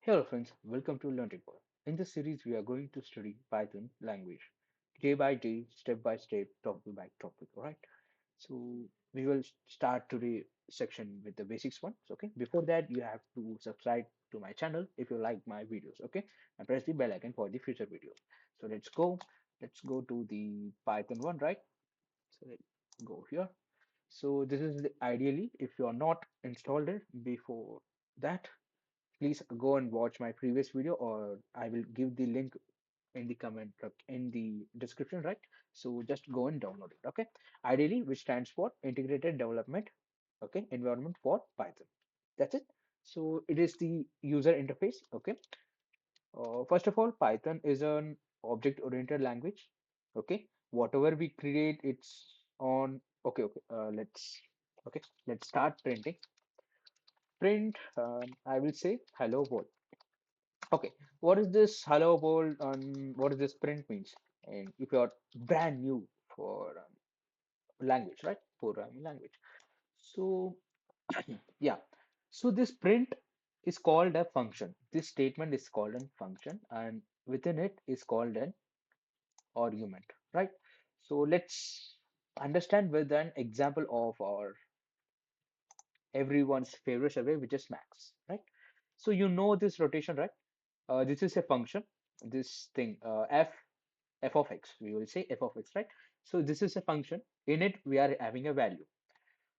Hello friends, welcome to Learn Report. In this series, we are going to study Python language day by day, step by step, topic by topic. All right. So we will start today section with the basics one. Okay. Before that, you have to subscribe to my channel if you like my videos. Okay, and press the bell icon for the future videos. So let's go. Let's go to the Python one. Right. So let's go here. So this is ideally if you are not installed it before that, please go and watch my previous video, or I will give the link in the comment in the description, right? So just go and download it. Okay, ideally, which stands for integrated development, okay, environment for Python. That's it. So it is the user interface. Okay, first of all, Python is an object oriented language. Okay, whatever we create, it's on. Okay, let's start printing. Print, I will say hello world. Okay, what is this hello world and what is this print means? And if you're brand new for language, right? Programming language. So yeah, so this print is called a function. This statement is called a function, and within it is called an argument, right? So let's understand with an example of our everyone's favorite survey, which is max, right? So you know this rotation, right? This is a function. This thing f of x, we will say f of x, right? So this is a function. In it, we are having a value.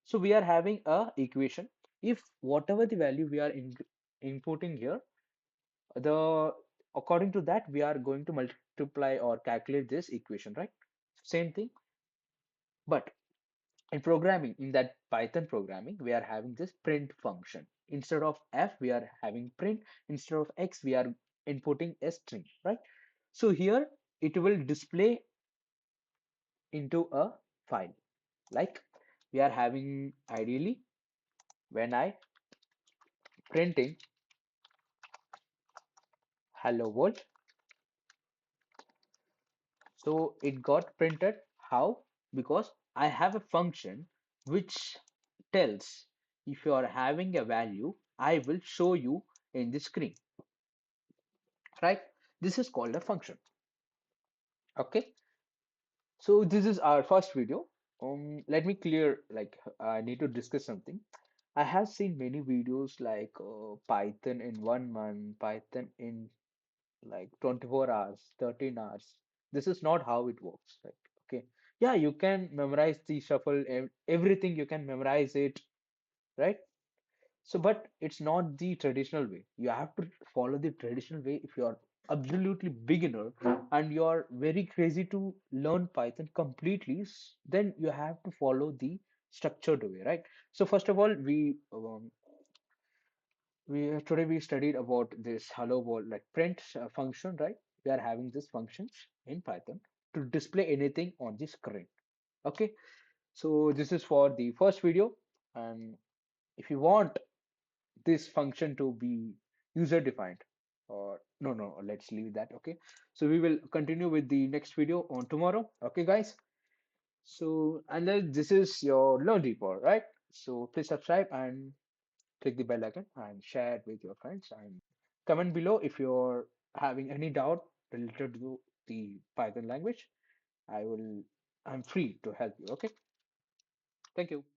So we are having a equation. If whatever the value we are inputting here, the according to that, we are going to multiply or calculate this equation, right? Same thing, but in programming, in that Python programming, we are having this print function. Instead of f, we are having print. Instead of x, we are inputting a string, right? So here it will display into a file. Like we are having ideally when I printing hello world, so it got printed. How? Because I have a function which tells if you are having a value, I will show you in the screen, right? This is called a function. Okay, so this is our first video. Let me clear, like I need to discuss something. I have seen many videos like Python in 1 month, Python in like 24 hours, 13 hours. This is not how it works. Like, okay, yeah, you can memorize the shuffle, everything you can memorize it, right? So, but it's not the traditional way. You have to follow the traditional way if you're absolutely beginner and you're very crazy to learn Python completely, then you have to follow the structured way, right? So first of all, we today we studied about this hello world like print function, right? We are having these functions in Python to display anything on the screen. Okay, so this is for the first video, and if you want this function to be user defined, or no, let's leave that. Okay, so we will continue with the next video on tomorrow. Okay guys, so and then this is your learn report, right? So please subscribe and click the bell icon and share it with your friends, and comment below if you're having any doubt related to the Python language. I'm free to help you. Okay, thank you.